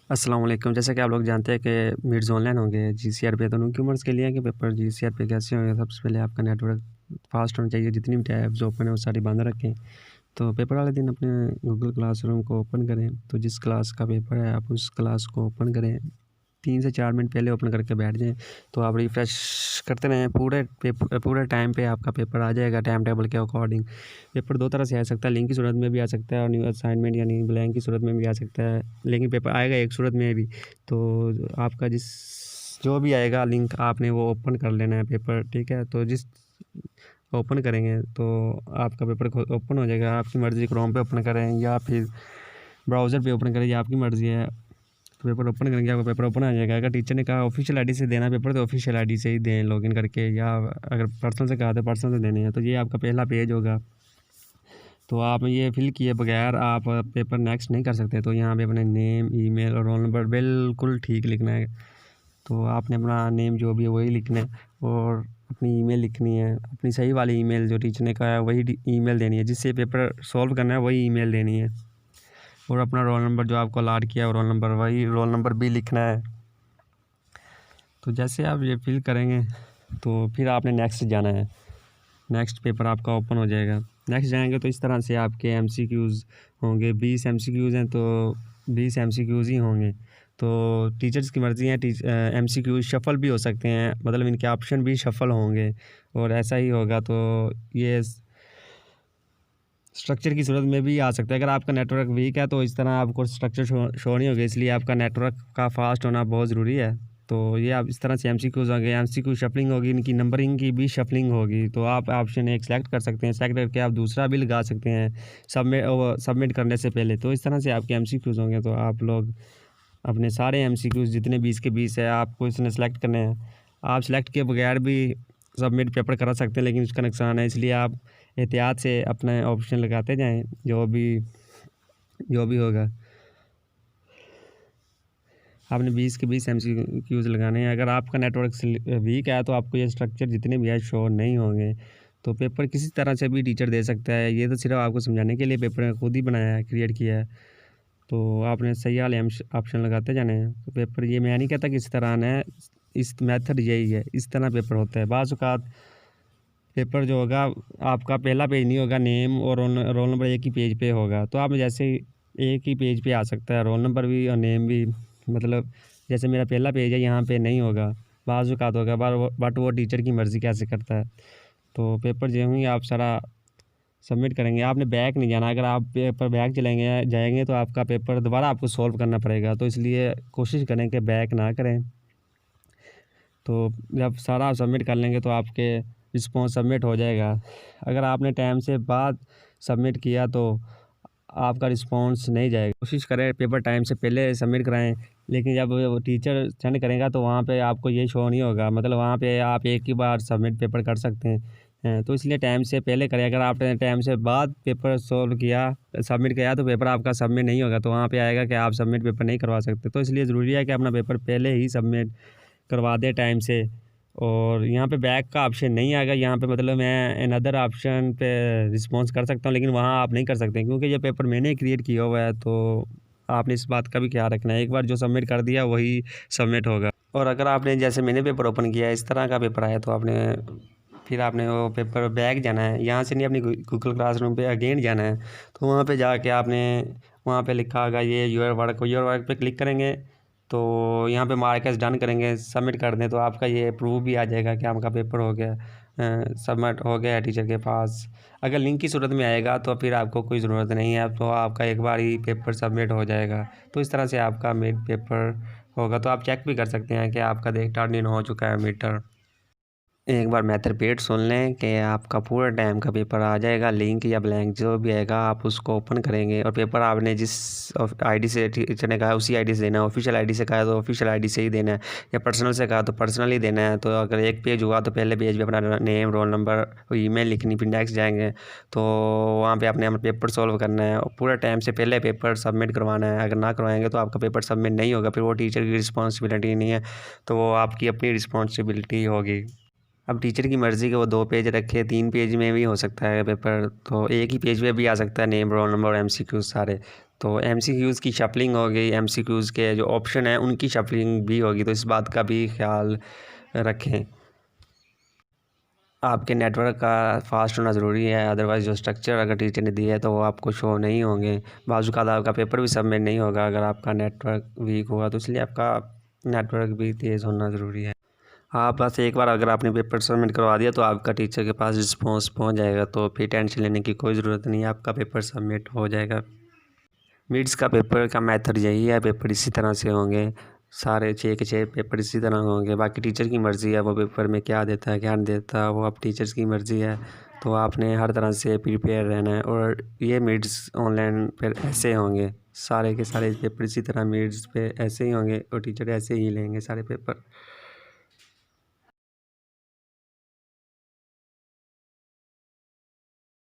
अस्सलाम वालेकुम। जैसा कि आप लोग जानते हैं कि मिड्स ऑनलाइन हो गए जीसीआर पे, तो न्यूकमर्स के लिए कि पेपर जीसीआर पे कैसे होंगे। सबसे पहले आपका नेटवर्क फास्ट होना चाहिए, जितनी भी टैब्स ओपन है वो सारी बंद रखें। तो पेपर वाले दिन अपने गूगल क्लासरूम को ओपन करें। तो जिस क्लास का पेपर है आप उस क्लास को ओपन करें, 3 से 4 मिनट पहले ओपन करके बैठ जाएँ। तो आप रिफ़्रेश करते रहें, पूरे टाइम पे आपका पेपर आ जाएगा टाइम टेबल के अकॉर्डिंग। पेपर 2 तरह से आ सकता है, लिंक की सूरत में भी आ सकता है और न्यू असाइनमेंट यानी ब्लैंक की सूरत में भी आ सकता है। लेकिन पेपर आएगा एक सूरत में भी। तो आपका जो भी आएगा लिंक आपने वो ओपन कर लेना है पेपर, ठीक है। तो जिस ओपन करेंगे तो आपका पेपर ओपन हो जाएगा। आपकी मर्ज़ी, क्रोम पे ओपन करें या फिर ब्राउज़र पे ओपन करें, ये आपकी मर्ज़ी है। तो पेपर ओपन करेंगे, आपका पेपर ओपन आ जाएगा। अगर टीचर ने कहा ऑफिशियल आईडी से देना पेपर, तो ऑफिशियल आईडी से ही दें लॉगिन करके, या अगर पर्सनल से कहा तो पर्सनल से देने हैं। तो ये आपका पहला पेज होगा। तो आप ये फिल किए बगैर आप पेपर नेक्स्ट नहीं कर सकते। तो यहाँ पे अपने नेम, ईमेल और रोल नंबर बिल्कुल ठीक लिखना है। तो आपने अपना नेम जो भी है वही लिखना है और अपनी ईमेल लिखनी है, अपनी सही वाली ईमेल जो टीचर ने कहा है वही ईमेल देनी है। जिससे पेपर सॉल्व करना है वही ईमेल देनी है। और अपना रोल नंबर जो आपको अलॉट किया है रोल नंबर, वही रोल नंबर भी लिखना है। तो जैसे आप ये फिल करेंगे तो फिर आपने नेक्स्ट जाना है। नेक्स्ट पेपर आपका ओपन हो जाएगा। नेक्स्ट जाएंगे तो इस तरह से आपके एमसीक्यूज़ होंगे। 20 एमसीक्यूज़ हैं तो 20 एमसीक्यूज़ ही होंगे। तो टीचर्स की मर्ज़ी है, एमसीक्यूज़ शफ़ल भी हो सकते हैं, मतलब इनके ऑप्शन भी शफ़ल होंगे और ऐसा ही होगा। तो ये स्ट्रक्चर की सूरत में भी आ सकता है। अगर आपका नेटवर्क वीक है तो इस तरह आपको स्ट्रक्चर शो नहीं होगा, इसलिए आपका नेटवर्क का फास्ट होना बहुत ज़रूरी है। तो ये आप इस तरह से एमसीक्यूज़ होंगे, एमसीक्यू शफलिंग होगी, इनकी नंबरिंग की भी शफलिंग होगी। तो आप ऑप्शन एक सेलेक्ट कर सकते हैं, सेलेक्ट करके आप दूसरा भी लगा सकते हैं सबमिट करने से पहले। तो इस तरह से आपके एमसीक्यूज़ होंगे। तो आप लोग अपने सारे एमसीक्यूज़ जितने 20 के 20 है आपको इसमें सेलेक्ट करने हैं। आप सेलेक्ट किए बगैर भी सबमिट पेपर करा सकते हैं, लेकिन उसका नुकसान है, इसलिए आप एहतियात से अपने ऑप्शन लगाते जाएं जो भी होगा। आपने 20 के 20 एमसीक्यूज़ लगाने हैं। अगर आपका नेटवर्क वीक है तो आपको ये स्ट्रक्चर जितने भी है शो नहीं होंगे। तो पेपर किसी तरह से भी टीचर दे सकता है, ये तो सिर्फ आपको समझाने के लिए पेपर खुद ही बनाया है, क्रिएट किया है। तो आपने सही वाले ऑप्शन लगाते जाने हैं। तो पेपर ये मैं नहीं कहता कि इस तरह आना है, इस मेथड यही है, इस तरह पेपर होता है। बाज़ औक़ात पेपर जो होगा आपका पहला पेज नहीं होगा, नेम और रोल नंबर एक ही पेज पे होगा। तो आप जैसे एक ही पेज पे आ सकता है रोल नंबर भी और नेम भी, मतलब जैसे मेरा पहला पेज है यहाँ पे नहीं होगा, बाज़ औक़ात होगा, बट वो टीचर की मर्ज़ी कैसे करता है। तो पेपर जो ही आप सारा सबमिट करेंगे, आपने बैक नहीं जाना। अगर आप पेपर बैक जाएंगे तो आपका पेपर दोबारा आपको सॉल्व करना पड़ेगा। तो इसलिए कोशिश करें कि बैक ना करें। तो जब सारा सबमिट कर लेंगे तो आपके रिस्पॉन्स सबमिट हो जाएगा। अगर आपने टाइम से बाद सबमिट किया तो आपका रिस्पॉन्स नहीं जाएगा। कोशिश करें पेपर टाइम से पहले सबमिट कराएं, लेकिन जब वो टीचर सेंड करेगा तो वहाँ पे आपको ये शो नहीं होगा, मतलब वहाँ पे आप एक ही बार सबमिट पेपर कर सकते हैं। तो इसलिए टाइम से पहले करें। अगर आपने टाइम से बाद पेपर सॉल्व किया, सबमिट किया, तो पेपर आपका सबमिट नहीं होगा। तो वहाँ पे आएगा कि आप सबमिट पेपर नहीं करवा सकते। तो इसलिए ज़रूरी है कि अपना पेपर पहले ही सबमिट करवा दें टाइम से। और यहाँ पे बैक का ऑप्शन नहीं आएगा। यहाँ पे मतलब मैं अनदर ऑप्शन पे रिस्पॉन्स कर सकता हूँ, लेकिन वहाँ आप नहीं कर सकते क्योंकि ये पेपर मैंने क्रिएट किया हुआ है। तो आपने इस बात का भी ख्याल रखना है, एक बार जो सबमिट कर दिया वही सबमिट होगा। और अगर आपने जैसे मैंने पेपर ओपन किया इस तरह का पेपर आया तो आपने वो पेपर बैक जाना है। यहाँ से नहीं, अपनी गूगल क्लासरूम पे अगेन जाना है। तो वहाँ पे जाके आपने वहाँ पे लिखा होगा ये योर वर्क पे क्लिक करेंगे। तो यहाँ पे मार्क एज़ डन करेंगे, सबमिट कर दें तो आपका ये प्रूफ भी आ जाएगा कि आपका पेपर हो गया, सबमिट हो गया है टीचर के पास। अगर लिंक की सूरत में आएगा तो फिर आपको कोई ज़रूरत नहीं है, तो आपका एक बार ही पेपर सबमिट हो जाएगा। तो इस तरह से आपका मिड पेपर होगा। तो आप चेक भी कर सकते हैं कि आपका टर्न इन हो चुका है मिड टर्म। एक बार मैथड रिपीट सुन लें कि आपका पूरा टाइम का पेपर आ जाएगा। लिंक या ब्लैंक जो भी आएगा आप उसको ओपन करेंगे और पेपर आपने जिस आईडी से टीचर ने कहा उसी आईडी से देना है। ऑफिशियल आईडी से कहा तो ऑफिशियल आईडी से ही देना है, या पर्सनल से कहा तो पर्सनल ही देना है। तो अगर एक पेज हुआ तो पहले पेज पे अपना नेम, रोल नंबर और ईमेल लिखनी, फिर नेक्स्ट जाएंगे तो वहाँ पर आपने अपना पेपर सॉल्व करना है और पूरा टाइम से पहले पेपर सबमिट करवाना है। अगर ना करवाएंगे तो आपका पेपर सबमिट नहीं होगा, फिर वो टीचर की रिस्पॉन्सिबिलिटी नहीं है, तो वो आपकी अपनी रिस्पॉन्सिबिलिटी होगी। अब टीचर की मर्ज़ी कि वो 2 पेज रखे, 3 पेज में भी हो सकता है पेपर, तो एक ही पेज पे भी आ सकता है नेम, रोल नंबर और एमसीक्यू सारे। तो एमसीक्यूज़ की शफलिंग हो गई, एमसीक्यूज़ के जो ऑप्शन है उनकी शफलिंग भी होगी, तो इस बात का भी ख्याल रखें। आपके नेटवर्क का फास्ट होना ज़रूरी है, अदरवाइज़ जो स्ट्रक्चर अगर टीचर ने दिया है तो वो आपको शो नहीं होंगे। बाज़-औक़ात आपका पेपर भी सबमिट नहीं होगा अगर आपका नेटवर्क वीक हुआ, तो इसलिए आपका नेटवर्क भी तेज़ होना ज़रूरी है। हाँ, बस एक बार अगर आपने पेपर सबमिट करवा दिया तो आपका टीचर के पास रिस्पॉन्स पहुंच जाएगा, तो फिर टेंशन लेने की कोई ज़रूरत नहीं है, आपका पेपर सबमिट हो जाएगा। मिड्स का पेपर का मेथड यही है, पेपर इसी तरह से होंगे, सारे 6 के 6 पेपर इसी तरह होंगे। बाकी टीचर की मर्ज़ी है वो पेपर में क्या देता है क्या नहीं देता, वो अब टीचर्स की मर्ज़ी है, तो आपने हर तरह से प्रिपेयर रहना है। और ये मिड्स ऑनलाइन फिर ऐसे होंगे, सारे के सारे पेपर इसी तरह मिड्स पे ऐसे ही होंगे और टीचर ऐसे ही लेंगे सारे पेपर।